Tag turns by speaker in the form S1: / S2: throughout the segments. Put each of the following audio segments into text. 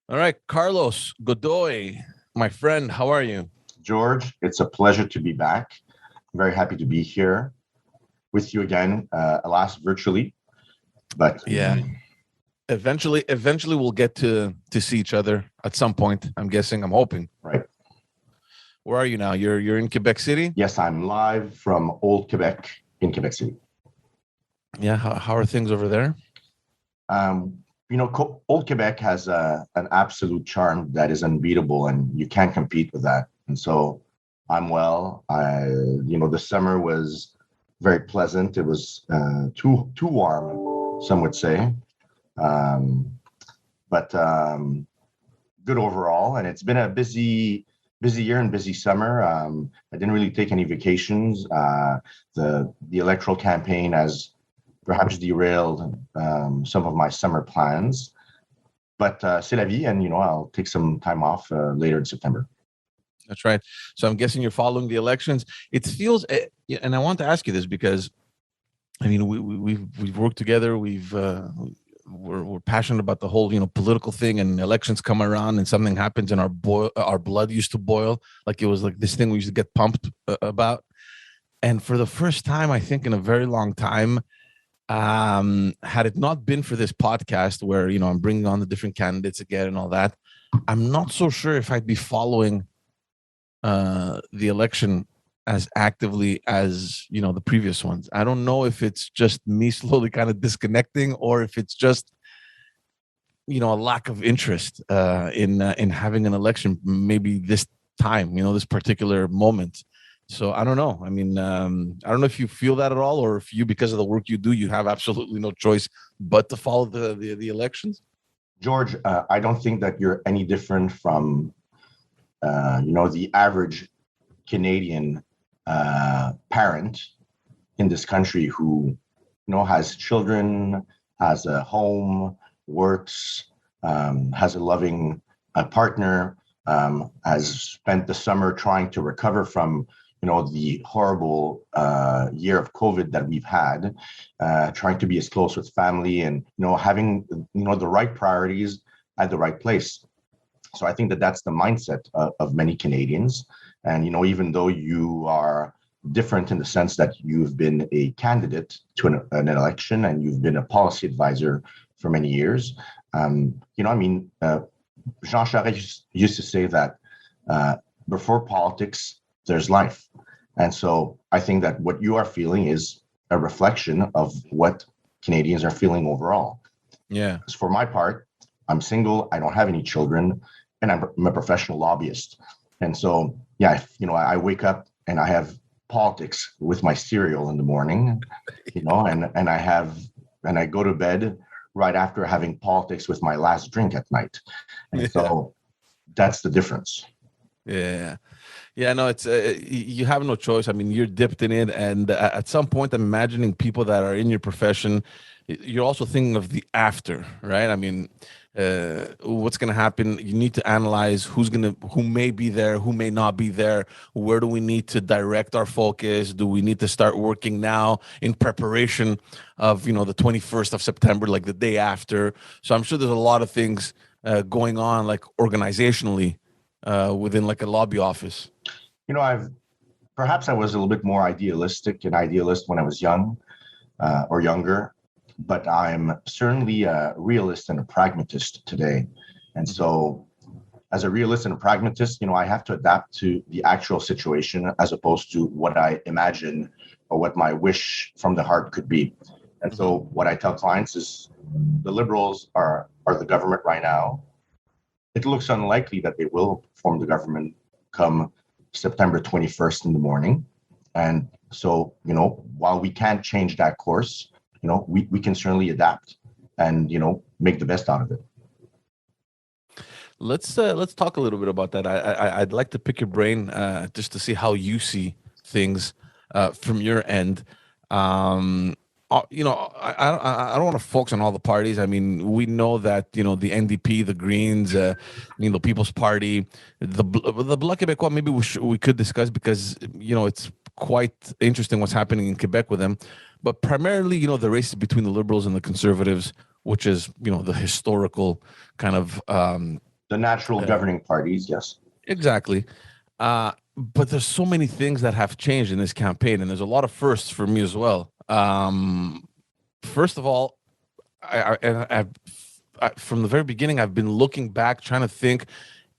S1: All right, Carlos Godoy, my friend, how are you?
S2: George, it's a pleasure to be back. I'm very happy to be here with you again, alas, virtually, but
S1: Yeah. Eventually we'll get to see each other at some point. I'm guessing, I'm hoping.
S2: right.
S1: Where are you now? You're in Quebec City?
S2: Yes, I'm live from Old Quebec in Quebec City.
S1: Yeah, how are things over there?
S2: Old Quebec has an absolute charm that is unbeatable, and you can't compete with that. And so I'm well. The summer was very pleasant. It was too warm, some would say. Um, but good overall. And it's been a busy year and busy summer. I didn't really take any vacations. The electoral campaign has perhaps derailed some of my summer plans, but c'est la vie, and I'll take some time off later in September.
S1: That's right. So I'm guessing you're following the elections. It feels, yeah, and I want to ask you this because I mean we've worked together. We're passionate about the whole political thing, and elections come around and something happens and our blood used to boil, like it was like this thing we used to get pumped about. And for the first time, I think in a very long time, had it not been for this podcast where I'm bringing on the different candidates again and all that, I'm not so sure if I'd be following the election as actively as the previous ones. I don't know if it's just me slowly kind of disconnecting, or if it's just a lack of interest in having an election, maybe this time, this particular moment. So I don't know. I mean, I don't know if you feel that at all, or if you, because of the work you do, you have absolutely no choice but to follow the elections.
S2: George, I don't think that you're any different from the average Canadian parent in this country who has children, has a home, works, has a loving partner, has spent the summer trying to recover from the horrible year of COVID that we've had, trying to be as close with family, and having the right priorities at the right place. So I think that that's the mindset of many Canadians. And even though you are different in the sense that you've been a candidate to an election and you've been a policy advisor for many years, Jean Charest used to say that before politics, there's life. And so I think that what you are feeling is a reflection of what Canadians are feeling overall.
S1: Yeah.
S2: As for my part, I'm single, I don't have any children, and I'm a professional lobbyist. And so, yeah, I wake up and I have politics with my cereal in the morning, and I go to bed right after having politics with my last drink at night. And so that's the difference.
S1: Yeah. Yeah, no, it's you have no choice. I mean, you're dipped in it, and at some point, I'm imagining people that are in your profession. You're also thinking of the after, right? I mean, what's going to happen? You need to analyze who may be there, who may not be there. Where do we need to direct our focus? Do we need to start working now in preparation of the 21st of September, like the day after? So I'm sure there's a lot of things going on, like organizationally, within like a lobby office.
S2: Perhaps I was a little bit more an idealist when I was young or younger, but I'm certainly a realist and a pragmatist today. And so as a realist and a pragmatist, I have to adapt to the actual situation as opposed to what I imagine or what my wish from the heart could be. And so what I tell clients is the Liberals are the government right now. It looks unlikely that they will form the government come September 21st in the morning. And so, while we can't change that course, we can certainly adapt and, make the best out of it.
S1: Let's talk a little bit about that. I'd like to pick your brain just to see how you see things from your end. I don't want to focus on all the parties. I mean, we know that the NDP, the Greens, People's Party, the Bloc Québécois. Maybe we could discuss because it's quite interesting what's happening in Quebec with them. But primarily, the race between the Liberals and the Conservatives, which is the historical kind of
S2: The natural governing parties, yes.
S1: Exactly. But there's so many things that have changed in this campaign, and there's a lot of firsts for me as well. First of all, from the very beginning, I've been looking back, trying to think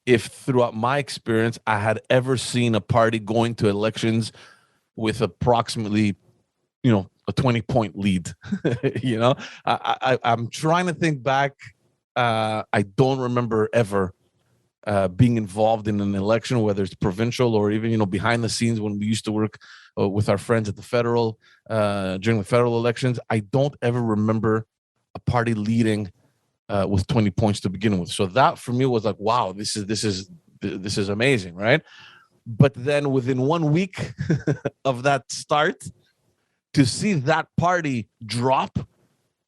S1: if throughout my experience I had ever seen a party going to elections with approximately, a 20-point lead. I'm trying to think back. I don't remember ever being involved in an election, whether it's provincial or even behind the scenes when we used to work with our friends at the federal during the federal elections. I don't ever remember a party leading with 20 points to begin with. So that for me was like, wow, this is amazing, right? But then within 1 week of that start, to see that party drop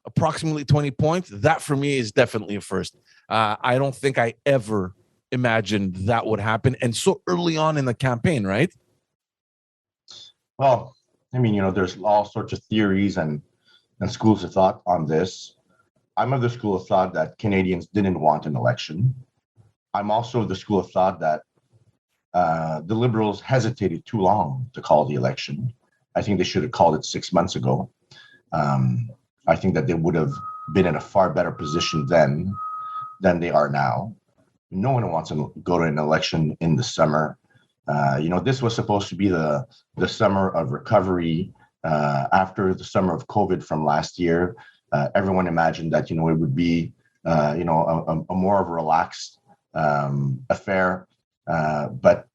S1: approximately 20 points, that for me is definitely a first. I don't think I ever imagined that would happen, and so early on in the campaign, right?
S2: Well, I mean, there's all sorts of theories and schools of thought on this. I'm of the school of thought that Canadians didn't want an election. I'm also of the school of thought that the Liberals hesitated too long to call the election. I think they should have called it 6 months ago. I think that they would have been in a far better position then than they are now. No one wants to go to an election in the summer. This was supposed to be the summer of recovery after the summer of COVID from last year. Everyone imagined that, it would be, a more of a relaxed affair. But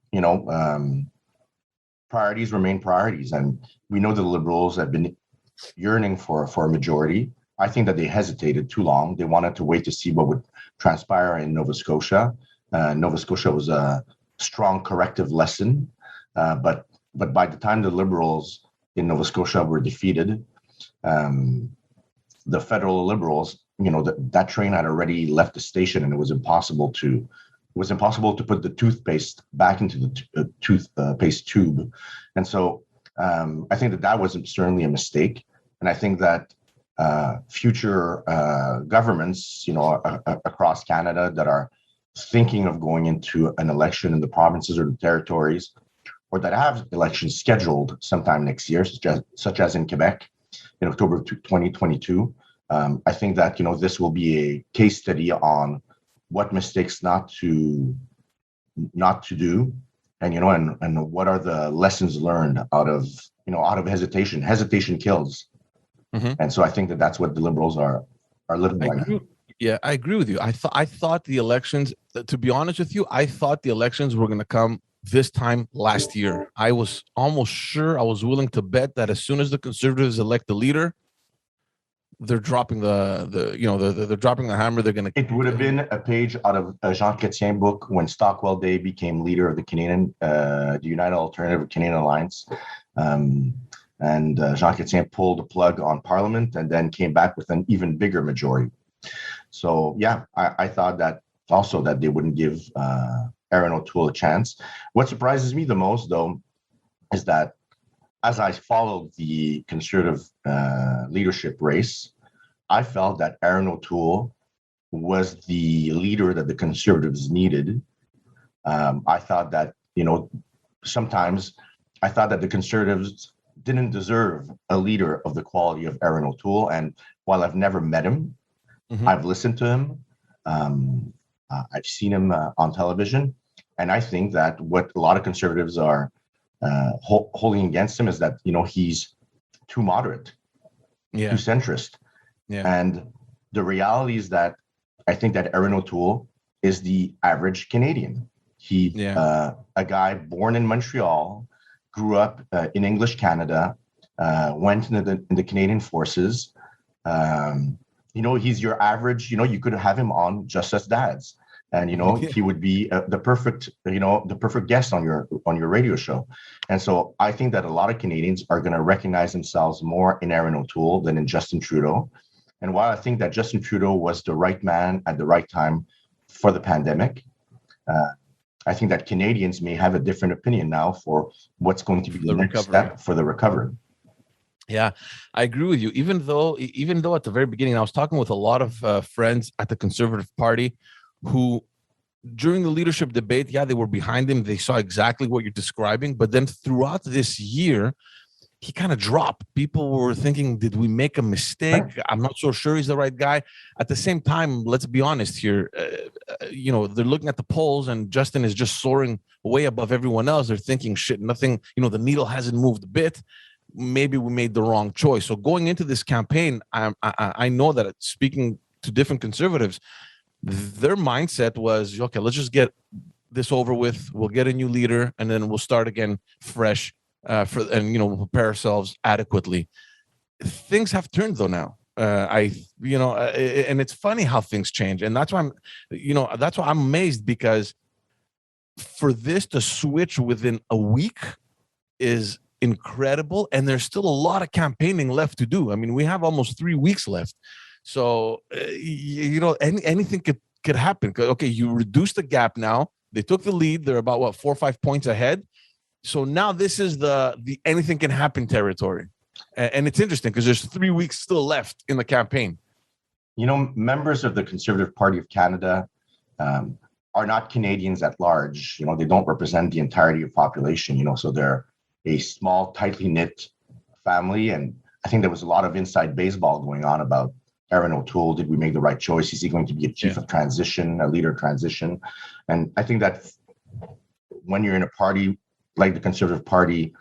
S2: priorities remain priorities. And we know the Liberals have been yearning for a majority. I think that they hesitated too long. They wanted to wait to see what would transpire in Nova Scotia. Nova Scotia was a strong corrective lesson. But by the time the Liberals in Nova Scotia were defeated, the federal Liberals, that train had already left the station, and it was impossible to put the toothpaste back into the toothpaste tube. And so I think that was certainly a mistake. And I think that future governments, across Canada that are thinking of going into an election in the provinces or the territories, or that have elections scheduled sometime next year, such as in Quebec in October 2022, I think that this will be a case study on what mistakes not to do, and what are the lessons learned out of hesitation. Hesitation kills. Mm-hmm. And so I think that that's what the Liberals are living by now.
S1: Yeah, I agree with you. I thought the elections, to be honest with you, I thought the elections were going to come this time last year. I was almost sure, I was willing to bet that as soon as the Conservatives elect the leader, they're dropping they're dropping the hammer. They're going to.
S2: It would have been a page out of a Jean Chrétien's book when Stockwell Day became leader of the United Alternative Canadian Alliance. And Jean Chrétien pulled the plug on Parliament and then came back with an even bigger majority. So, yeah, I thought that also that they wouldn't give Erin O'Toole a chance. What surprises me the most, though, is that as I followed the Conservative leadership race, I felt that Erin O'Toole was the leader that the Conservatives needed. I thought that, sometimes I thought that the Conservatives didn't deserve a leader of the quality of Erin O'Toole. And while I've never met him, mm-hmm. I've listened to him. I've seen him on television. And I think that what a lot of Conservatives are holding against him is that, he's too moderate, too centrist. Yeah. And the reality is that I think that Erin O'Toole is the average Canadian. He, a guy born in Montreal, grew up in English Canada, went into the Canadian Forces. He's your average, you could have him on Just Us Dads. And, he would be the perfect guest on your radio show. And so I think that a lot of Canadians are going to recognize themselves more in Erin O'Toole than in Justin Trudeau. And while I think that Justin Trudeau was the right man at the right time for the pandemic, I think that Canadians may have a different opinion now for what's going to be the next step for the recovery.
S1: Yeah, I agree with you. Even though at the very beginning, I was talking with a lot of friends at the Conservative Party who during the leadership debate, yeah, they were behind him. They saw exactly what you're describing. But then throughout this year, he kind of dropped. People were thinking, did we make a mistake? I'm not so sure he's the right guy. At the same time, let's be honest here. They're looking at the polls and Justin is just soaring way above everyone else. They're thinking, shit, nothing, the needle hasn't moved a bit. Maybe we made the wrong choice. So going into this campaign, I know that speaking to different conservatives, their mindset was, okay, let's just get this over with. We'll get a new leader and then we'll start again fresh. We'll prepare ourselves adequately. Things have turned though now. And it's funny how things change, and that's why I'm amazed, because for this to switch within a week is incredible, and there's still a lot of campaigning left to do. I mean, we have almost 3 weeks left, so anything could happen. Okay, you reduce the gap now. They took the lead. They're about 4 or 5 points ahead. So now this is the anything can happen territory. And it's interesting because there's 3 weeks still left in the campaign.
S2: Members of the Conservative Party of Canada are not Canadians at large. They don't represent the entirety of population, so they're a small, tightly knit family. And I think there was a lot of inside baseball going on about Erin O'Toole. Did we make the right choice? Is he going to be a chief of transition, a leader of transition? And I think that when you're in a party like the Conservative Party,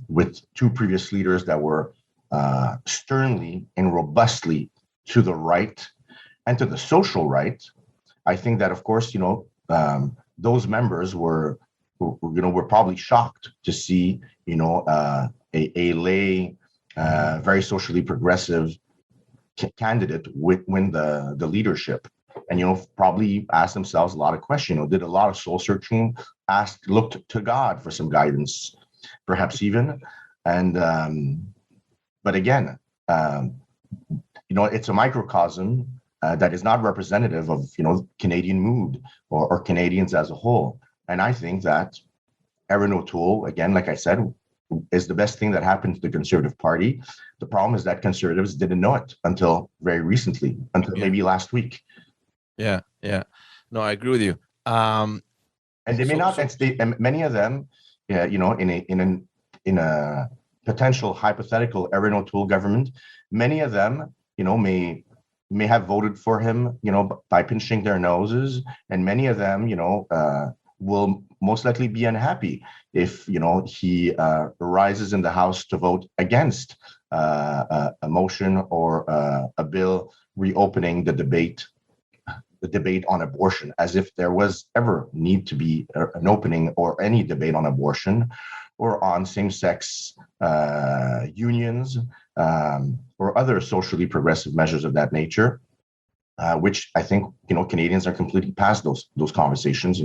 S2: with 2 previous leaders that were sternly and robustly to the right and to the social right, I think that, of course, those members were probably shocked to see, a lay, very socially progressive candidate win the leadership. And, probably asked themselves a lot of questions, did a lot of soul searching, looked to God for some guidance, perhaps even. And, but again, it's a microcosm that is not representative of, Canadian mood or Canadians as a whole. And I think that Erin O'Toole, again, like I said, is the best thing that happened to the Conservative Party. The problem is that Conservatives didn't know it until very recently, until maybe last week.
S1: Yeah. No, I agree with you.
S2: And they may not. And many of them, in a potential hypothetical Erin O'Toole government, many of them, may have voted for him, by pinching their noses, and many of them, will most likely be unhappy if he rises in the House to vote against a motion or a bill reopening the debate on abortion, as if there was ever need to be an opening or any debate on abortion or on same-sex unions or other socially progressive measures of that nature, which I think, Canadians are completely past those conversations.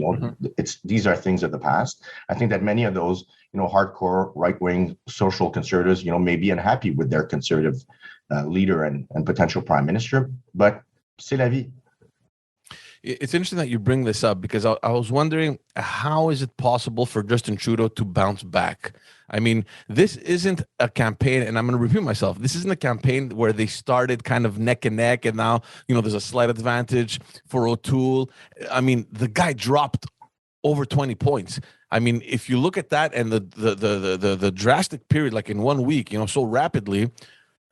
S2: These are things of the past. I think that many of those, hardcore right-wing social conservatives, may be unhappy with their conservative leader and potential prime minister, but c'est la vie.
S1: It's interesting that you bring this up, because I was wondering, how is it possible for Justin Trudeau to bounce back? I mean, this isn't a campaign, and I'm going to repeat myself. This isn't a campaign where they started kind of neck and neck, and now, there's a slight advantage for O'Toole. I mean, the guy dropped over 20 points. I mean, if you look at that and the drastic period, like in 1 week, so rapidly,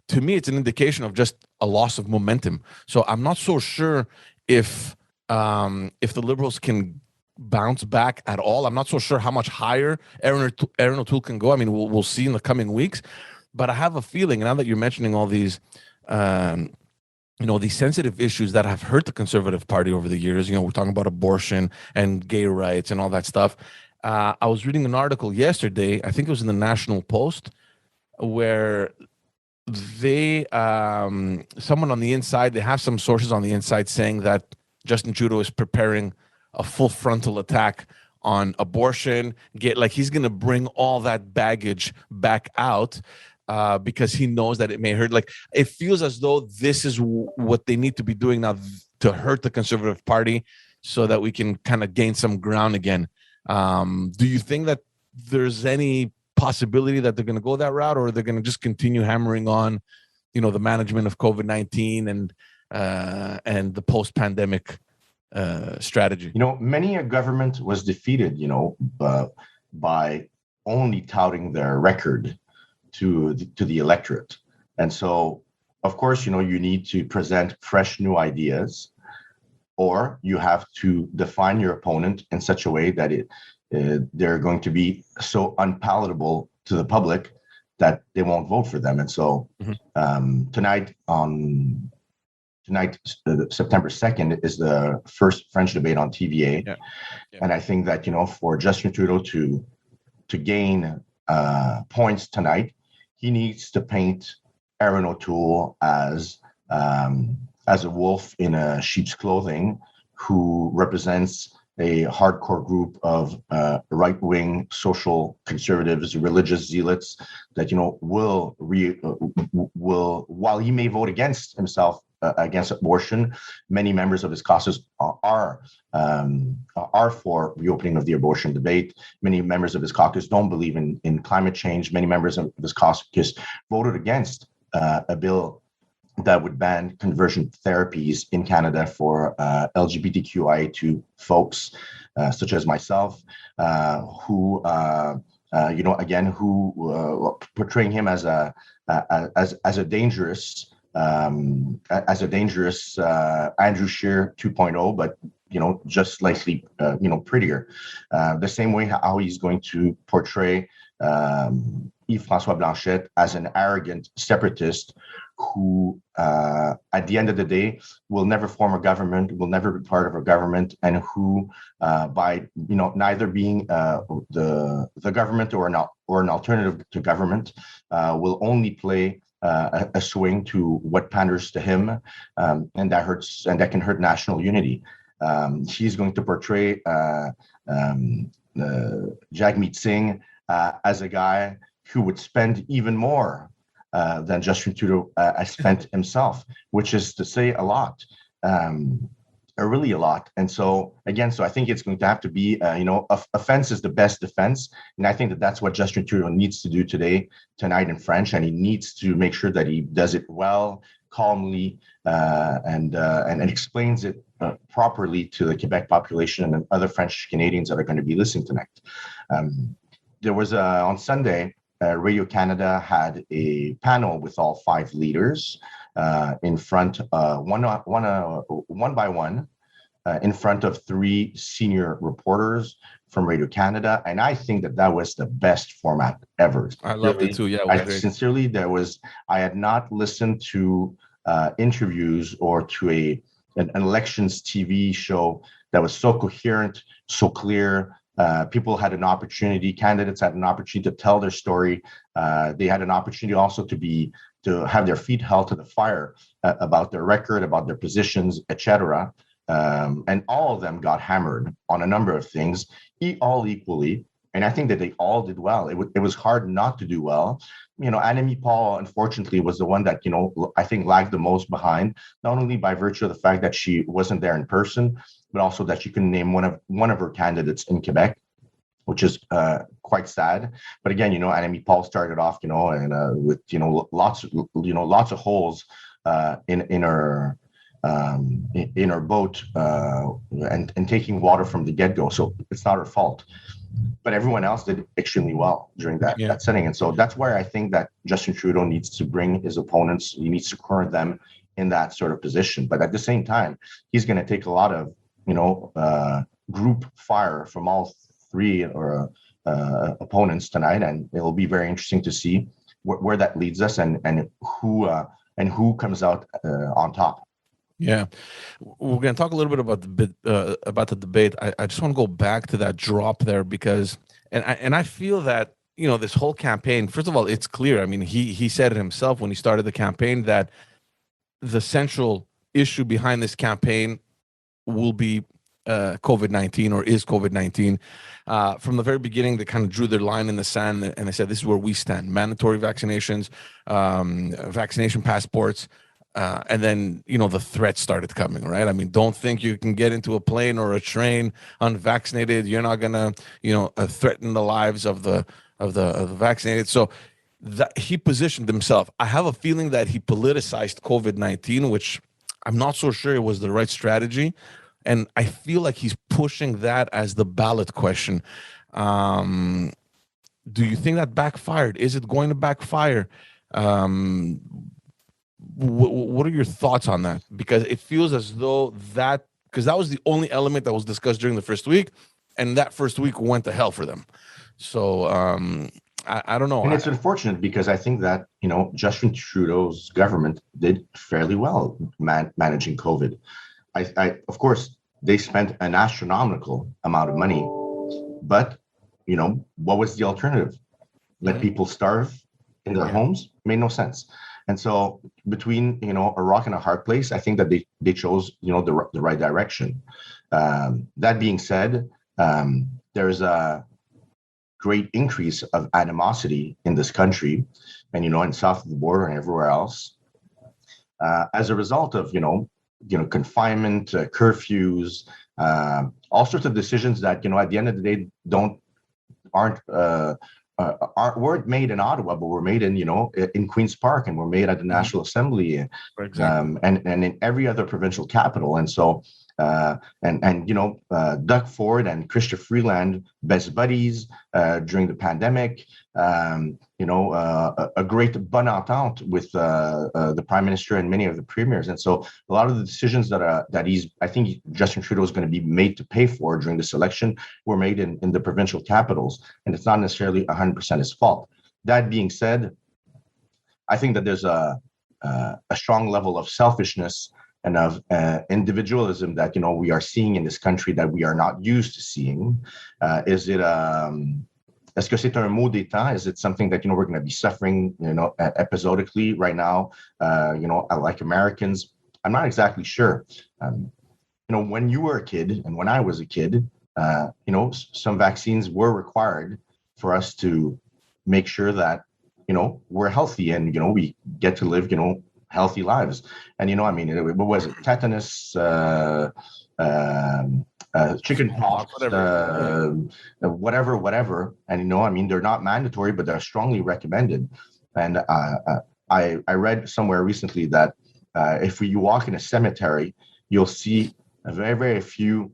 S1: to me, it's an indication of just a loss of momentum. So I'm not so sure if the Liberals can bounce back at all. I'm not so sure how much higher Erin O'Toole can go. I mean, we'll see in the coming weeks. But I have a feeling, now that you're mentioning all these, these sensitive issues that have hurt the Conservative Party over the years, we're talking about abortion and gay rights and all that stuff. I was reading an article yesterday, I think it was in the National Post, where someone on the inside, they have some sources on the inside saying that Justin Trudeau is preparing a full frontal attack on abortion. He's going to bring all that baggage back out because he knows that it may hurt. It feels as though this is what they need to be doing now to hurt the Conservative Party so that we can kind of gain some ground again. Do you think that there's any possibility that they're going to go that route, or they're going to just continue hammering on, the management of COVID-19 and the post-pandemic strategy.
S2: Many a government was defeated, by only touting their record to the electorate. And so, of course, you need to present fresh new ideas, or you have to define your opponent in such a way that they're going to be so unpalatable to the public that they won't vote for them. And so tonight, September 2nd, is the first French debate on TVA.
S1: Yeah.
S2: And I think that, for Justin Trudeau to gain points tonight, he needs to paint Erin O'Toole as a wolf in a sheep's clothing, who represents a hardcore group of right-wing social conservatives, religious zealots that will while he may vote against himself against abortion, many members of his caucus are for reopening of the abortion debate. Many members of his caucus don't believe in climate change. Many members of his caucus voted against a bill that would ban conversion therapies in Canada for LGBTQIA2 folks, such as myself, who portraying him as a dangerous Andrew Scheer 2.0, but just slightly prettier. The same way how he's going to portray Yves-François Blanchet as an arrogant separatist who, at the end of the day, will never form a government, will never be part of a government, and who, by neither being the government or an alternative to government, will only play a swing to what panders to him, and that can hurt national unity. He's going to portray Jagmeet Singh as a guy who would spend even more than Justin Trudeau has spent himself, which is to say a lot, really a lot. And so again, I think it's going to have to be, offense is the best defense. And I think that that's what Justin Trudeau needs to do tonight in French. And he needs to make sure that he does it well, calmly, and explains it properly to the Quebec population and other French Canadians that are going to be listening tonight. There was on Sunday, Radio-Canada had a panel with all 5 leaders in front, one by one, in front of 3 senior reporters from Radio-Canada. And I think that was the best format ever.
S1: I loved it too. Yeah,
S2: sincerely, I had not listened to interviews or to an elections TV show that was so coherent, so clear. People had an opportunity, candidates had an opportunity to tell their story. They had an opportunity also to have their feet held to the fire about their record, about their positions, etc. And all of them got hammered on a number of things, all equally. And I think that they all did well. It was hard not to do well. Annemie Paul, unfortunately, was the one that, I think lagged the most behind, not only by virtue of the fact that she wasn't there in person, but also that she couldn't name one of her candidates in Quebec, which is quite sad. But again, Annemie Paul started off, and with lots of holes in her boat and taking water from the get-go. So it's not her fault. But everyone else did extremely well during that setting. And so that's where I think that Justin Trudeau needs to bring his opponents. He needs to corner them in that sort of position. But at the same time, he's going to take a lot of, group fire from all 3 opponents tonight. And it'll be very interesting to see where that leads us and who comes out on top.
S1: Yeah, we're going to talk a little bit about the debate. I just want to go back to that drop there because, and I feel that this whole campaign. First of all, it's clear. I mean, he said it himself when he started the campaign that the central issue behind this campaign will be COVID-19 or is COVID-19. From the very beginning, they kind of drew their line in the sand and they said, this is where we stand. Mandatory vaccinations, vaccination passports, and then, the threats started coming, right? I mean, don't think you can get into a plane or a train unvaccinated. You're not going to, threaten the lives of the vaccinated. So that he positioned himself. I have a feeling that he politicized COVID-19, which I'm not so sure it was the right strategy. and I feel like he's pushing that as the ballot question. Do you think that backfired? Is it going to backfire? Um, what are your thoughts on that? Because it feels as though because that was the only element that was discussed during the first week, and that first week went to hell for them. So I don't know.
S2: And it's unfortunate because I think that, Justin Trudeau's government did fairly well managing COVID. Of course, they spent an astronomical amount of money, but, what was the alternative? Let people starve in their homes? Made no sense. And so between, a rock and a hard place, I think that they chose, the right direction. That being said, there's a great increase of animosity in this country and, and south of the border and everywhere else, as a result of, confinement, curfews, all sorts of decisions that, at the end of the day, weren't made in Ottawa, but were made in Queen's Park, and were made at the National Assembly, and in every other provincial capital. And so, Doug Ford and Chrystia Freeland, best buddies during the pandemic. A great bonne entente with the Prime Minister and many of the premiers. And so, a lot of the decisions that I think Justin Trudeau is going to be made to pay for during this election were made in the provincial capitals, and it's not necessarily 100% his fault. That being said, I think that there's a strong level of selfishness and of individualism that we are seeing in this country that we are not used to seeing. Est-ce que c'est un mot des temps? Is it something that we're going to be suffering episodically right now? Like Americans, I'm not exactly sure. When you were a kid and when I was a kid, some vaccines were required for us to make sure that we're healthy and we get to live healthy lives. And what was it? Tetanus, chicken pox, whatever. And they're not mandatory, but they're strongly recommended. And I read somewhere recently that if you walk in a cemetery, you'll see very, very few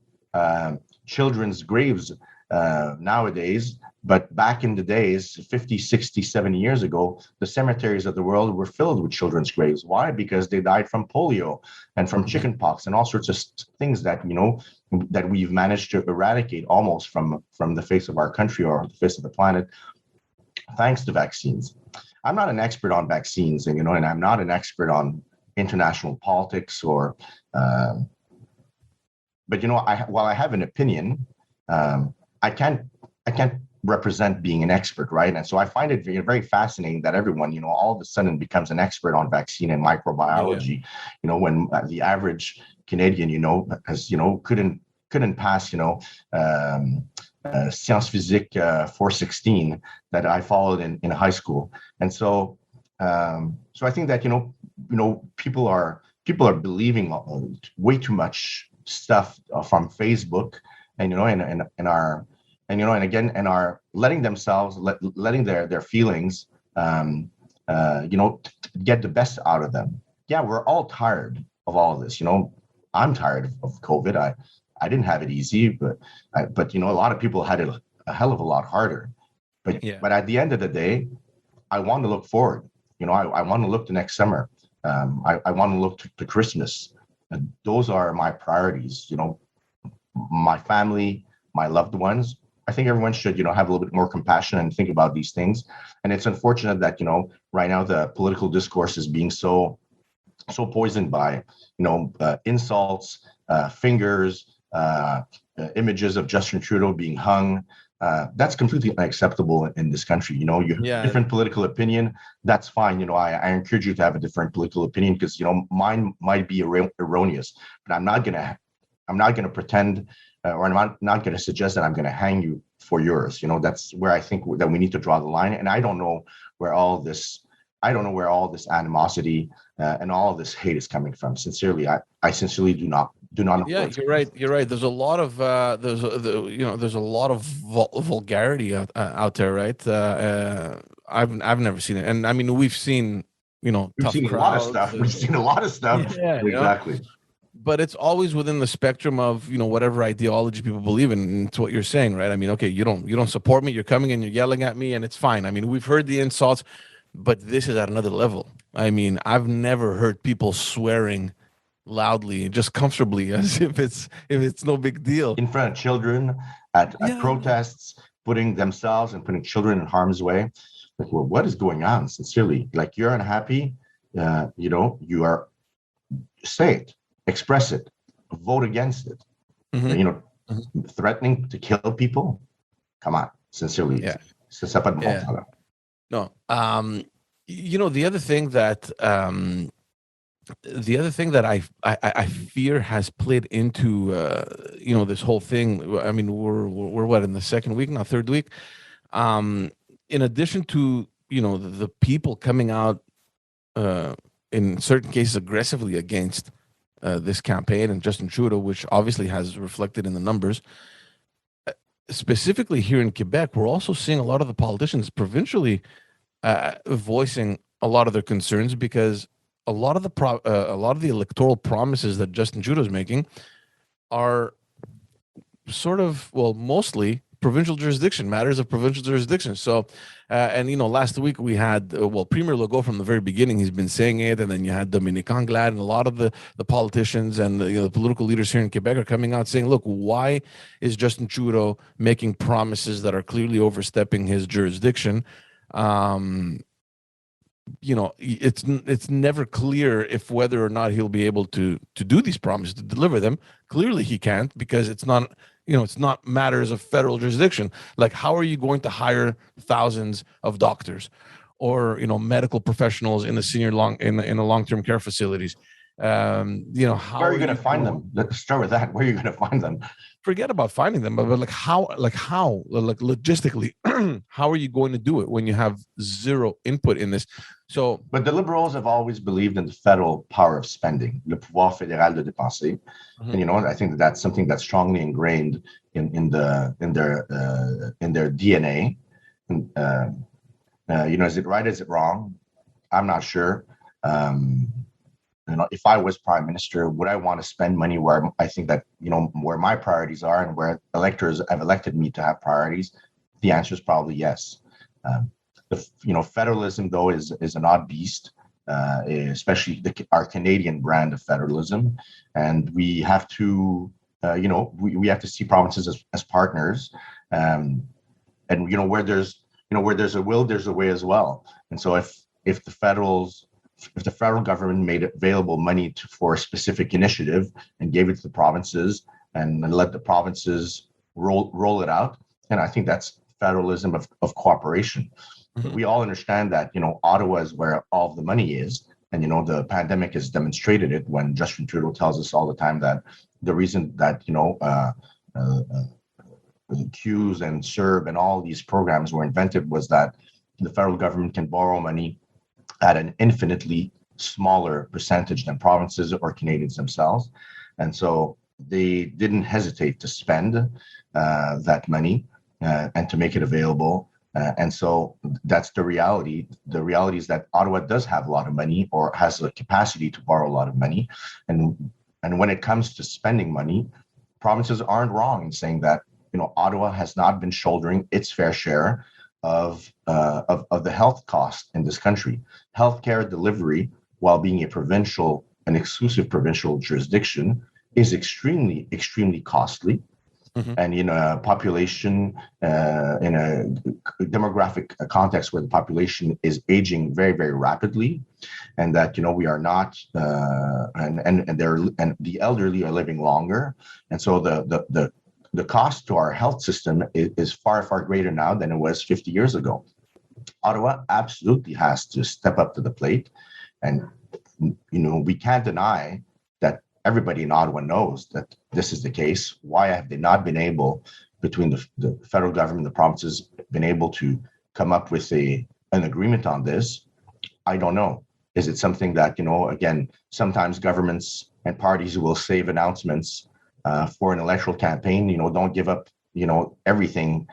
S2: children's graves nowadays. But back in the days, 50, 60, 70 years ago, the cemeteries of the world were filled with children's graves. Why? Because they died from polio and from chickenpox and all sorts of things that, that we've managed to eradicate almost from the face of our country or the face of the planet, thanks to vaccines. I'm not an expert on vaccines, and I'm not an expert on international politics or, but while I have an opinion, I can't represent being an expert, right? And so I find it very, very fascinating that everyone, all of a sudden becomes an expert on vaccine and microbiology. When the average Canadian, has, couldn't pass, Sciences Physique 416 that I followed in high school. And so, so I think that people are believing way too much stuff from Facebook, and and are letting themselves, letting their feelings, get the best out of them. Yeah, we're all tired of all of this. I'm tired of COVID. I didn't have it easy, but a lot of people had it a hell of a lot harder. But at the end of the day, I want to look forward. I want to look to next summer. I want to look to Christmas. And those are my priorities. My family, my loved ones. I think everyone should, have a little bit more compassion and think about these things. And it's unfortunate that, right now the political discourse is being so poisoned by, insults, fingers, images of Justin Trudeau being hung. That's completely unacceptable in this country. You have different political opinion. That's fine. I encourage you to have a different political opinion because, mine might be erroneous, but I'm not going to pretend or I'm not going to suggest that I'm going to hang you for yours. That's where I think that we need to draw the line. And I don't know where all this animosity and all of this hate is coming from. Sincerely, I sincerely do not know.
S1: Yeah, you're right. There's a lot of there's a lot of vulgarity out there, right? I've never seen it, and I mean we've seen
S2: we've seen a lot of stuff. We've seen a lot of stuff.
S1: Yeah,
S2: exactly.
S1: but it's always within the spectrum of, whatever ideology people believe in. And it's what you're saying, right? I mean, okay, you don't support me, you're coming and you're yelling at me, and it's fine. I mean, we've heard the insults, but this is at another level. I mean, I've never heard people swearing loudly, just comfortably, as if it's no big deal.
S2: In front of children at
S1: Yeah.
S2: protests, putting themselves and putting children in harm's way. Like, well, what is going on? Sincerely, like, you're unhappy. You are, say it, express it, vote against it.
S1: Mhm.
S2: Threatening to kill people. Come on, sincerely.
S1: Yeah.
S2: C'est pas de bon
S1: Yeah.
S2: sens.
S1: No. The other thing that I fear has played into this whole thing. I mean, we're what, in the second week now, third week. In addition to the people coming out in certain cases aggressively against this campaign and Justin Trudeau, which obviously has reflected in the numbers. Specifically here in Quebec, we're also seeing a lot of the politicians provincially voicing a lot of their concerns, because a lot of the electoral promises that Justin Trudeau is making are sort of, well, mostly provincial jurisdiction, matters of provincial jurisdiction. So, last week we had, Premier Legault from the very beginning, he's been saying it, and then you had Dominique Anglade, and a lot of the politicians and the political leaders here in Quebec are coming out saying, look, why is Justin Trudeau making promises that are clearly overstepping his jurisdiction? It's never clear if whether or not he'll be able to do these promises, to deliver them. Clearly he can't, because it's not matters of federal jurisdiction. Like, how are you going to hire thousands of doctors or medical professionals in the long-term care facilities? How
S2: Where are you going to find them? Let's start with that. Where are you going to find them?
S1: Forget about finding them, but how logistically, how are you going to do it when you have zero input in this? So,
S2: but the Liberals have always believed in the federal power of spending, le pouvoir fédéral de dépenser, and I think that's something that's strongly ingrained in their DNA. Is it right? Is it wrong? I'm not sure. If I was prime minister, would I want to spend money where I think that, where my priorities are and where electors have elected me to have priorities? The answer is probably yes. Federalism, though, is an odd beast, especially our Canadian brand of federalism. And we have to, we have to see provinces as partners. And where there's a will, there's a way as well. And so if the federal government made available money for a specific initiative and gave it to the provinces and let the provinces roll it out, then I think that's federalism of cooperation. Mm-hmm. We all understand that, Ottawa is where all of the money is. And, the pandemic has demonstrated it when Justin Trudeau tells us all the time that the reason that, CEWS and CERB and all these programs were invented was that the federal government can borrow money at an infinitely smaller percentage than provinces or Canadians themselves. And so they didn't hesitate to spend that money and to make it available. And so that's the reality. The reality is that Ottawa does have a lot of money, or has the capacity to borrow a lot of money. And when it comes to spending money, provinces aren't wrong in saying that, Ottawa has not been shouldering its fair share of the health cost in this country. Healthcare delivery, while being an exclusive provincial jurisdiction, is extremely, extremely costly. Mm-hmm. And in a population, in a demographic context where the population is aging very, very rapidly, and that we are not, and the elderly are living longer, and so the cost to our health system is far, far greater now than it was 50 years ago. Ottawa absolutely has to step up to the plate. And, we can't deny that everybody in Ottawa knows that this is the case. Why have they not been able, between the federal government, the provinces, been able to come up with an agreement on this? I don't know. Is it something that, again, sometimes governments and parties will save announcements for an electoral campaign, don't give up, everything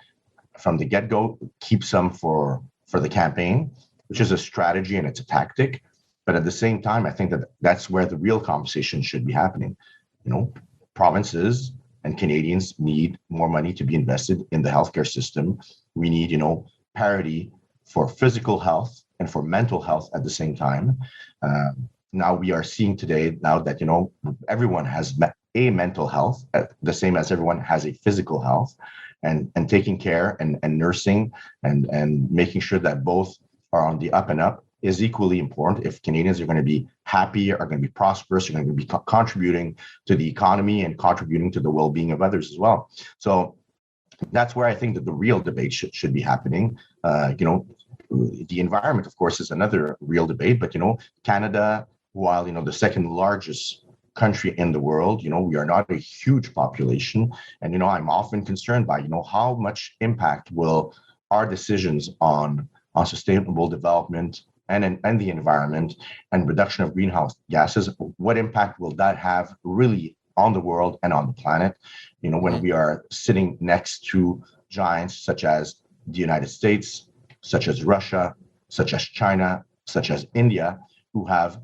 S2: from the get-go, keep some for the campaign, which is a strategy and it's a tactic. But at the same time, I think that that's where the real conversation should be happening. provinces and Canadians need more money to be invested in the healthcare system. We need, parity for physical health and for mental health at the same time. Now we are seeing today now that, everyone has a mental health, the same as everyone has a physical health, and taking care and nursing and making sure that both are on the up and up is equally important if Canadians are going to be happy, are going to be prosperous, are going to be contributing to the economy and contributing to the well-being of others as well. So that's where I think that the real debate should be happening. The environment, of course, is another real debate, but, Canada, while, the second largest country in the world, we are not a huge population. And, I'm often concerned by, how much impact will our decisions on sustainable development and the environment and reduction of greenhouse gases, what impact will that have really on the world and on the planet? When we are sitting next to giants such as the United States, such as Russia, such as China, such as India, who have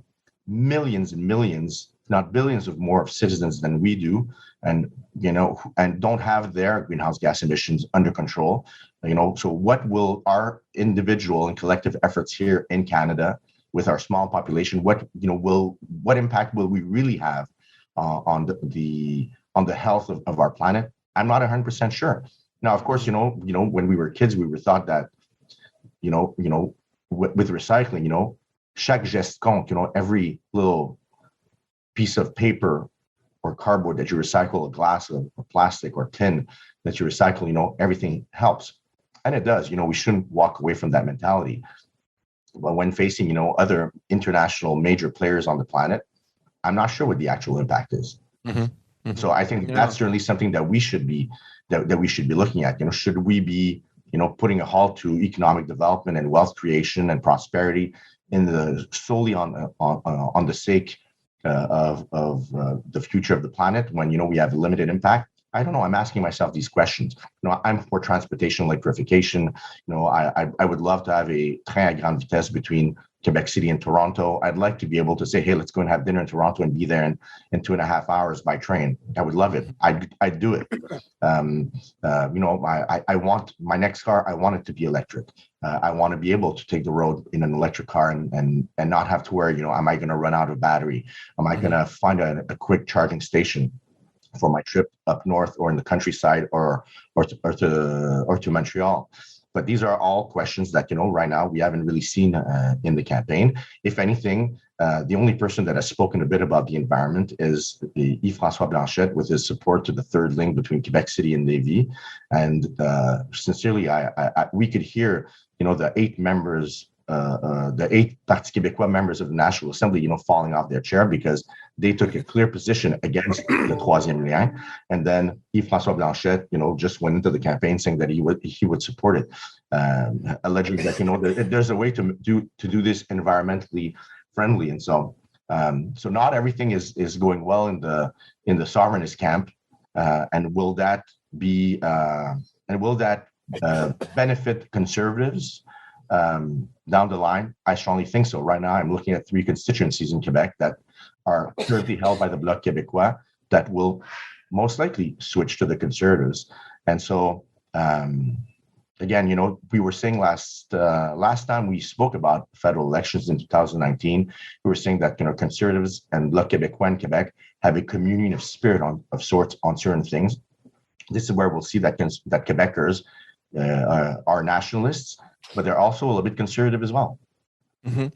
S2: millions and millions, if not billions of more of citizens than we do, and and don't have their greenhouse gas emissions under control. So what will our individual and collective efforts here in Canada with our small population, what impact will we really have on the health of our planet? I'm not 100% sure. Now, of course, when we were kids, we were taught that, with recycling, chaque geste compte, every little piece of paper or cardboard that you recycle, a glass or plastic or tin that you recycle, everything helps. And it does. We shouldn't walk away from that mentality. But when facing, other international major players on the planet, I'm not sure what the actual impact is. Mm-hmm. Mm-hmm. So I think that's certainly something that we should be that we should be looking at. Should we be, putting a halt to economic development and wealth creation and prosperity solely on the sake of the future of the planet when we have limited impact? I don't know. I'm asking myself these questions. I'm for transportation electrification. I would love to have a train à grande vitesse between Quebec City and Toronto. I'd like to be able to say, hey, let's go and have dinner in Toronto and be there in 2.5 hours by train. I would love it. I'd do it. I want my next car. I want it to be electric. I want to be able to take the road in an electric car and not have to worry, am I going to run out of battery? Am I going to find a quick charging station for my trip up north or in the countryside or to Montreal? But these are all questions that, right now we haven't really seen in the campaign. If anything, the only person that has spoken a bit about the environment is Yves-François Blanchet with his support to the third link between Quebec City and Lévis. And sincerely, we could hear, the 8 members, the 8 Parti Québécois members of the National Assembly, falling off their chair because they took a clear position against the troisième lien. And then Yves-François Blanchet, just went into the campaign saying that he would support it, alleging that, there's a way to do this environmentally friendly. And so not everything is going well in the sovereignist camp. And will that benefit conservatives down the line? I strongly think so. Right now, I'm looking at 3 constituencies in Quebec that are currently held by the Bloc Québécois that will most likely switch to the Conservatives. And so, again, we were saying last time we spoke about federal elections in 2019, we were saying that, Conservatives and Bloc Québécois in Quebec have a communion of spirit of sorts on certain things. This is where we'll see that Quebecers are nationalists, but they're also a little bit conservative as well.
S1: Mm-hmm.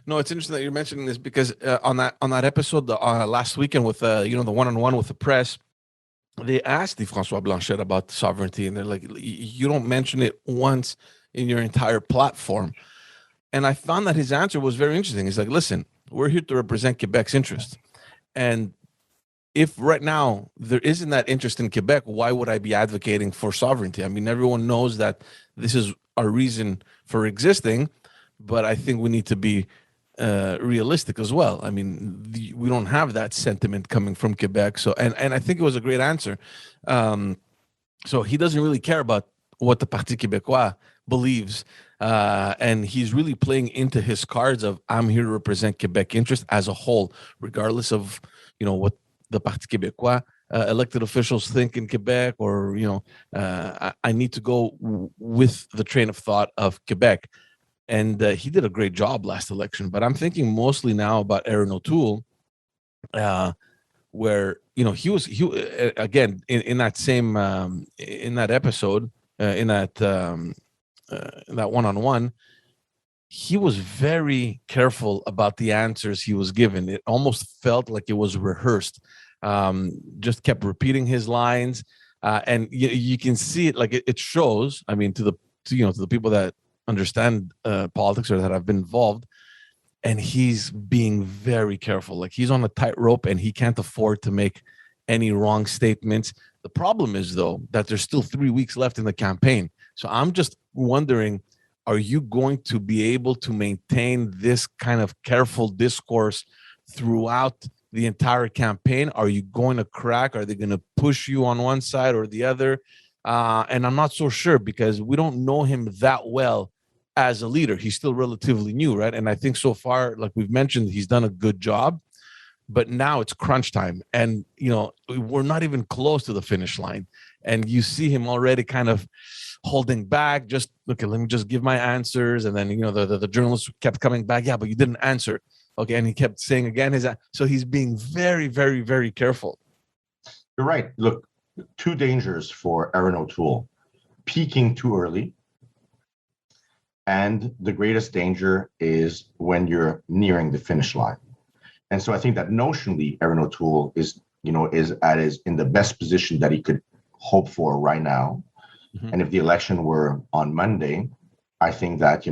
S1: No, it's interesting that you're mentioning this because on that episode last weekend with the one-on-one with the press, they asked François Blanchet about sovereignty, and they're like, you don't mention it once in your entire platform. And I found that his answer was very interesting. He's like, listen, we're here to represent Quebec's interest. And if right now there isn't that interest in Quebec, why would I be advocating for sovereignty? I mean, everyone knows that this is our reason for existing, but I think we need to be realistic as well. I mean, we don't have that sentiment coming from Quebec. So, and I think it was a great answer. So he doesn't really care about what the Parti Québécois believes. And he's really playing into his cards of, I'm here to represent Quebec interest as a whole, regardless of, what the Parti Québécois elected officials think in Quebec, or I need to go with the train of thought of Quebec. And he did a great job last election, but I'm thinking mostly now about Aaron O'Toole, where he again in that same in that episode, in that one-on-one, he was very careful about the answers he was given. It almost felt like it was rehearsed. Just kept repeating his lines, and you can see it, like it shows. I mean, to the people that understand politics or that have been involved, and he's being very careful. Like, he's on a tightrope, and he can't afford to make any wrong statements. The problem is, though, that there's still 3 weeks left in the campaign. So I'm just wondering, are you going to be able to maintain this kind of careful discourse throughout the entire campaign? Are you going to crack? Are they going to push you on one side or the other? And I'm not so sure, because we don't know him that well as a leader. He's still relatively new, right? And I think so far, like we've mentioned, he's done a good job. But now it's crunch time, and we're not even close to the finish line, and you see him already kind of holding back. Just okay, let me just give my answers, and then the journalists kept coming back. Yeah, but you didn't answer. Okay, and he kept saying again so he's being very, very, very careful.
S2: You're right. Look, two dangers for Aaron O'Toole: peaking too early, and the greatest danger is when you're nearing the finish line. And so I think that notionally, Aaron O'Toole is in the best position that he could hope for right now. Mm-hmm. And if the election were on Monday, I think that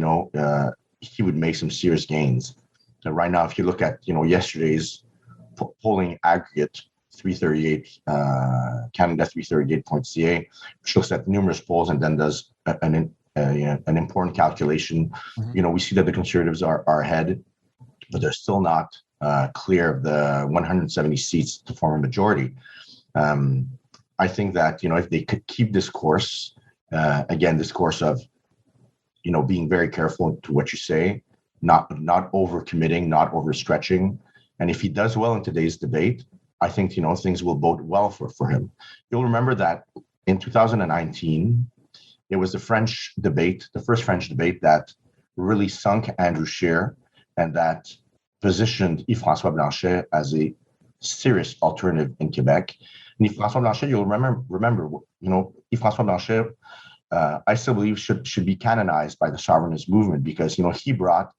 S2: he would make some serious gains. So right now, if you look at yesterday's polling aggregate, 338, Canada 338.ca, which looks at numerous polls and then does an important calculation. Mm-hmm. We see that the Conservatives are ahead, but they're still not clear of the 170 seats to form a majority. I think that if they could keep this course, this course of being very careful to what you say, not overcommitting, not overstretching, and if he does well in today's debate, I think things will bode well for him. You'll remember that in 2019, it was the first French debate that really sunk Andrew Scheer, and that positioned Yves-François Blanchet as a serious alternative in Quebec. And Yves-François Blanchet, you'll remember, Yves-François Blanchet, I still believe should be canonized by the sovereignist movement, because he brought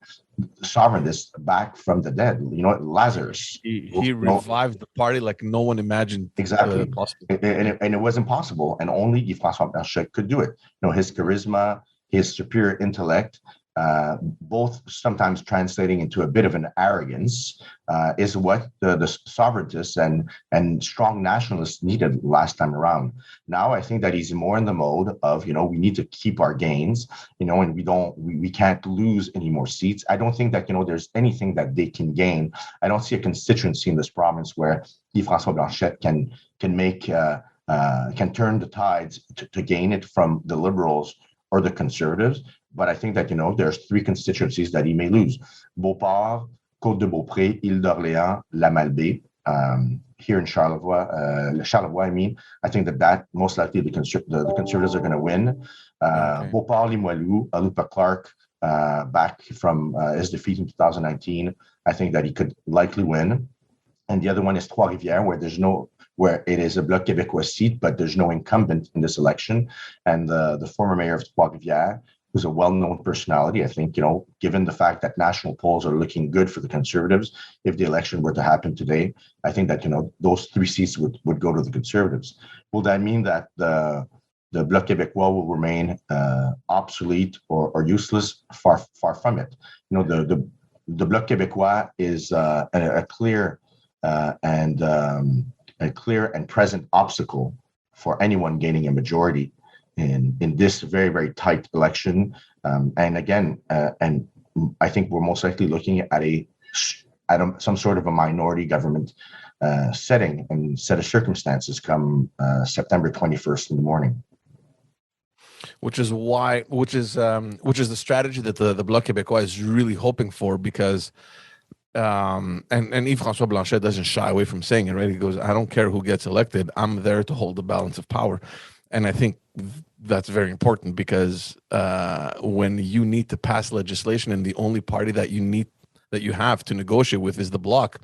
S2: sovereigntists back from the dead. Lazarus.
S1: He revived the party like no one imagined.
S2: Exactly, possible. And it wasn't possible, and only Yves-François Blanchet could do it. His charisma, his superior intellect, both sometimes translating into a bit of an arrogance, is what the sovereigntists and strong nationalists needed last time around. Now I think that he's more in the mode of, we need to keep our gains, and we can't lose any more seats. I don't think that, there's anything that they can gain. I don't see a constituency in this province where Yves-François Blanchet can turn the tides to gain it from the Liberals or the Conservatives. But I think that, there's three constituencies that he may lose: Beauport, Côte-de-Beaupré, Île-d'Orléans, La Malbaie. Here in Charlevoix, I think that most likely the Conservatives are going to win. Okay. Beauport, Limoilou, Alupa Clark, back from his defeat in 2019, I think that he could likely win. And the other one is Trois-Rivières, where it is a Bloc Québécois seat, but there's no incumbent in this election. And the former mayor of Trois-Rivières, who's a well-known personality, I think, given the fact that national polls are looking good for the Conservatives, if the election were to happen today, I think that, those three seats would go to the Conservatives. Will that mean that the Bloc Québécois will remain obsolete or useless? Far from it. The Bloc Québécois is a clear and present obstacle for anyone gaining a majority in this very, very tight election. And again, and I think we're most likely looking at some sort of a minority government setting and set of circumstances come September 21st in the morning.
S1: Which is the strategy that the Bloc Québécois is really hoping for, because and Yves-François Blanchet doesn't shy away from saying it, right? He goes, I don't care who gets elected. I'm there to hold the balance of power. And I think that's very important because when you need to pass legislation and the only party that you have to negotiate with is the bloc,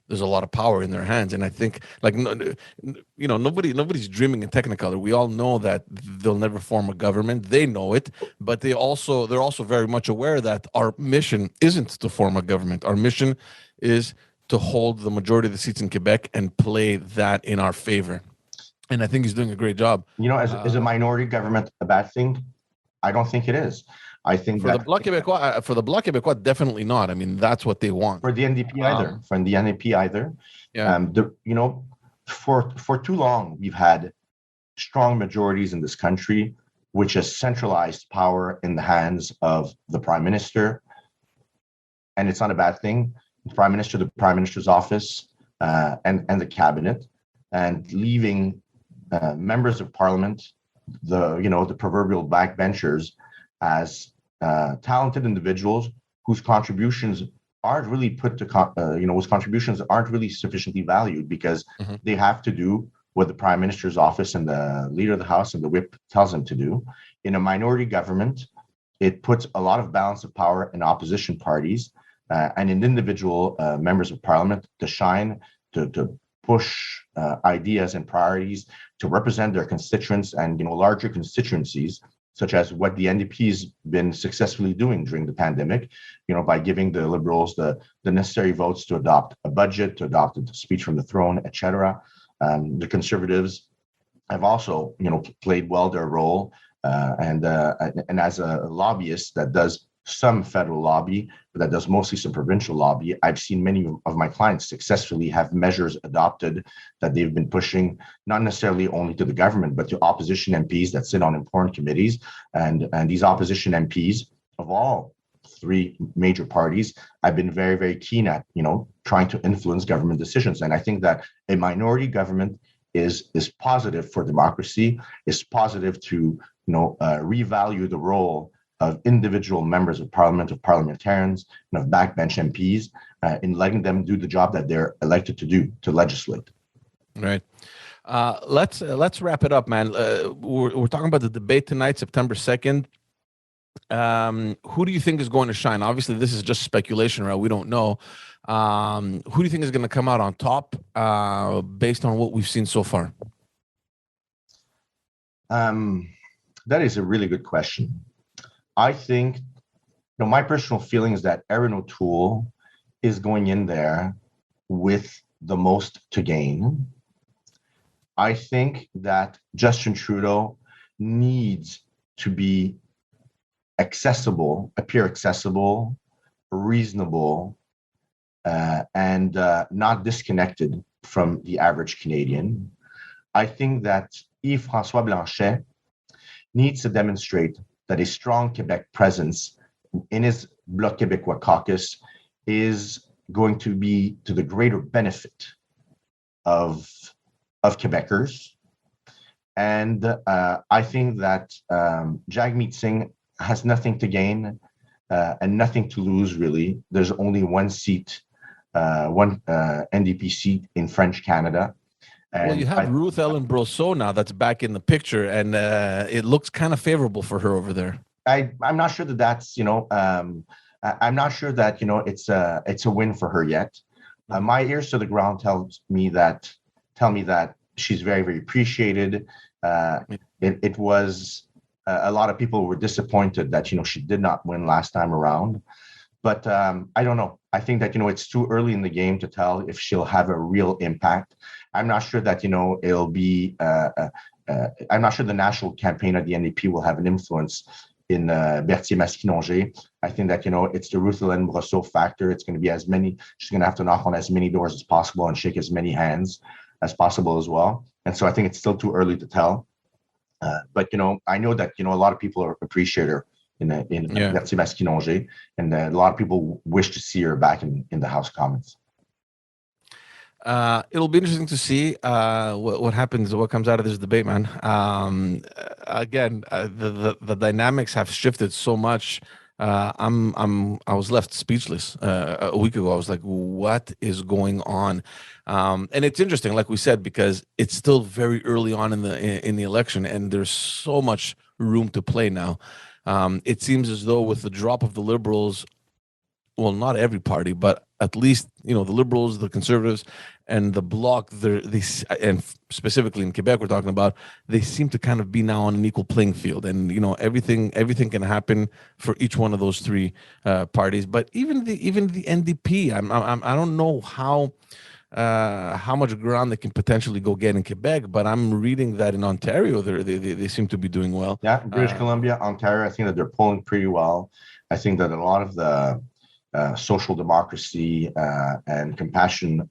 S1: there's a lot of power in their hands. And I think, like, nobody's dreaming in Technicolor. We all know that they'll never form a government. They know it, but they're also very much aware that our mission isn't to form a government. Our mission is to hold the majority of the seats in Quebec and play that in our favor. And I think he's doing a great job.
S2: Is a minority government a bad thing? I don't think it is. I think
S1: for the Bloc Québécois, definitely not. I mean, that's what they want.
S2: For the NDP either. For the NDP either.
S1: Yeah.
S2: For too long we've had strong majorities in this country, which has centralized power in the hands of the Prime Minister, and it's not a bad thing. The Prime Minister, the Prime Minister's office, and the cabinet, and leaving members of Parliament, the proverbial backbenchers, as talented individuals whose contributions aren't really whose contributions aren't really sufficiently valued because they have to do what the Prime Minister's office and the Leader of the House and the Whip tells them to do. In a minority government, it puts a lot of balance of power in opposition parties and in individual members of Parliament to shine, to push ideas and priorities, to represent their constituents and larger constituencies, such as what the NDP's been successfully doing during the pandemic, by giving the Liberals the necessary votes to adopt a budget, to adopt a speech from the throne, etc. The Conservatives have also, played well their role, and as a lobbyist that does some federal lobby, but that does mostly some provincial lobby, I've seen many of my clients successfully have measures adopted that they've been pushing, not necessarily only to the government, but to opposition MPs that sit on important committees. And these opposition MPs of all three major parties, I've been very, very keen at, trying to influence government decisions. And I think that a minority government is positive for democracy, is positive to, revalue the role of individual members of Parliament, of parliamentarians, and of backbench MPs, in letting them do the job that they're elected to do, to legislate.
S1: Right. Let's wrap it up, man. We're talking about the debate tonight, September 2nd. Who do you think is going to shine? Obviously, this is just speculation, right? We don't know. Who do you think is going to come out on top based on what we've seen so far?
S2: That is a really good question. I think, my personal feeling is that Erin O'Toole is going in there with the most to gain. I think that Justin Trudeau needs to be appear accessible, reasonable, and not disconnected from the average Canadian. I think that Yves-François Blanchet needs to demonstrate that a strong Quebec presence in his Bloc Québécois caucus is going to be to the greater benefit of Quebecers. And I think that Jagmeet Singh has nothing to gain and nothing to lose, really. There's only one seat, one NDP seat in French Canada.
S1: And you have Ruth Ellen Brosseau now that's back in the picture, and it looks kind of favorable for her over there.
S2: I'm not sure that's, I'm not sure that, it's a win for her yet. My ears to the ground tell me that she's very, very appreciated. It was a lot of people were disappointed that, she did not win last time around. But I don't know. I think that, it's too early in the game to tell if she'll have a real impact. I'm not sure that, it'll be, I'm not sure the national campaign of the NDP will have an influence in Berthier-Masquinongé. I think that, it's the Ruth Ellen Brosseau factor. It's going to be she's going to have to knock on as many doors as possible and shake as many hands as possible as well. And so I think it's still too early to tell. But, I know that, a lot of people appreciate her in Berthier-Masquinongé, and a lot of people wish to see her back in the House of Commons.
S1: It'll be interesting to see what happens, what comes out of this debate, man. Again, the dynamics have shifted so much I was left speechless a week ago. I was like, what is going on? And it's interesting, like we said, because it's still very early on in the election, and there's so much room to play now. It seems as though with the drop of the Liberals, well, not every party, but at least the Liberals, the Conservatives, and the Bloc. And specifically in Quebec, we're talking about. They seem to kind of be now on an equal playing field, and everything can happen for each one of those three parties. But even the NDP, I don't know how much ground they can potentially go get in Quebec, but I'm reading that in Ontario they seem to be doing well.
S2: Yeah, British Columbia, Ontario, I think that they're polling pretty well. I think that a lot of the social democracy and compassion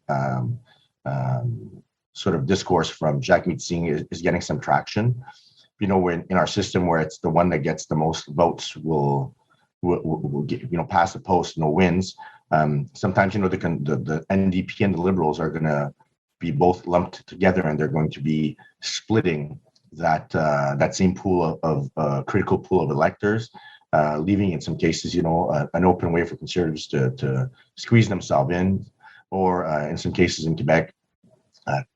S2: sort of discourse from Jacques Meeting is getting some traction. When in our system where it's the one that gets the most votes will get, pass the post, wins. Sometimes the NDP and the Liberals are going to be both lumped together, and they're going to be splitting that same pool of critical pool of electors, leaving in some cases, an open way for Conservatives to squeeze themselves in, or in some cases in Quebec,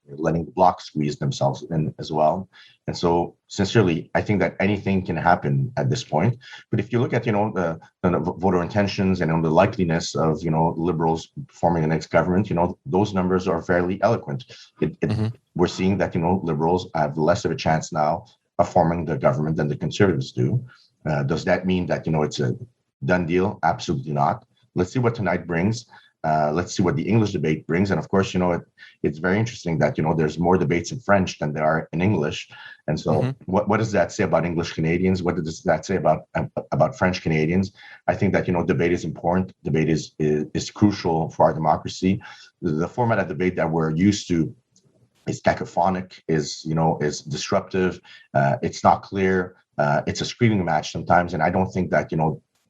S2: letting the Bloc squeeze themselves in as well. And so, sincerely, I think that anything can happen at this point. But if you look at, the voter intentions and the likeliness of, Liberals forming the next government, those numbers are fairly eloquent. We're seeing that, Liberals have less of a chance now of forming the government than the Conservatives do. Does that mean that, it's a done deal? Absolutely not. Let's see what tonight brings. Let's see what the English debate brings. And of course, it's very interesting that, there's more debates in French than there are in English. And so what does that say about English Canadians? What does that say about French Canadians? I think that, debate is important. Debate is crucial for our democracy. The format of debate that we're used to is cacophonic, is disruptive. It's not clear. It's a screaming match sometimes. And I don't think that,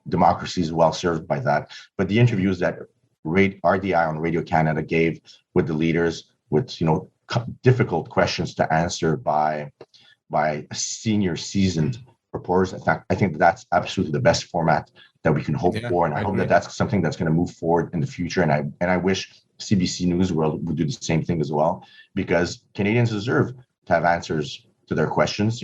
S2: democracy is well served by that. But the interviews that RDI on Radio Canada gave with the leaders, with difficult questions to answer by senior seasoned reporters. In fact, I think that's absolutely the best format that we can hope for, and I hope that that's something that's going to move forward in the future. And I wish CBC News World would do the same thing as well, because Canadians deserve to have answers to their questions.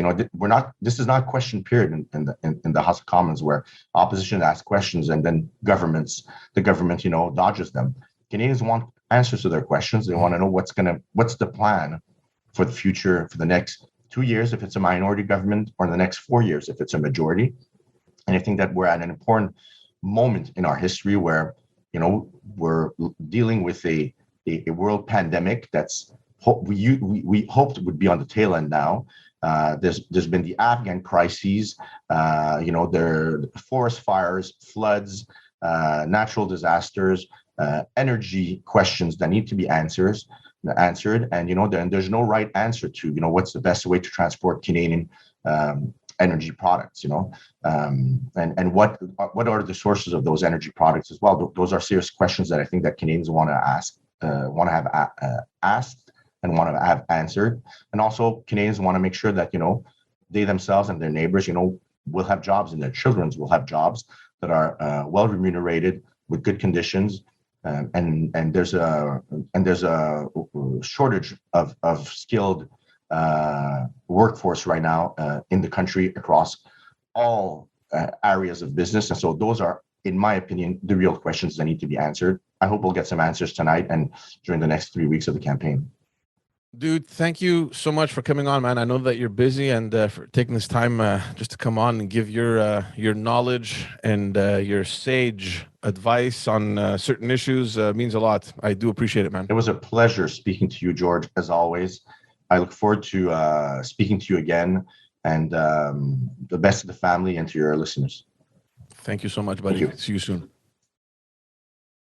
S2: This is not question period in the House of Commons, where opposition asks questions and then the government dodges them. Canadians want answers to their questions. They want to know what's the plan for the future, for the next 2 years if it's a minority government, or the next 4 years if it's a majority. And I think that we're at an important moment in our history where we're dealing with a world pandemic that's we hoped would be on the tail end now. There's been the Afghan crises, there forest fires, floods, natural disasters, energy questions that need to be answered, and there's no right answer to what's the best way to transport Canadian energy products, and what are the sources of those energy products as well. Those are serious questions that I think that Canadians want to have asked and want to have answered. And also Canadians want to make sure that, they themselves and their neighbors, will have jobs, and their children will have jobs that are well remunerated with good conditions. And there's a shortage of skilled workforce right now in the country across all areas of business. And so those are, in my opinion, the real questions that need to be answered. I hope we'll get some answers tonight and during the next 3 weeks of the campaign.
S1: Dude, thank you so much for coming on, man. I know that you're busy, and for taking this time just to come on and give your knowledge and your sage advice on certain issues means a lot. I do appreciate it, man.
S2: It was a pleasure speaking to you, George, as always. I look forward to speaking to you again, and the best of the family and to your listeners.
S1: Thank you so much, buddy. See you soon.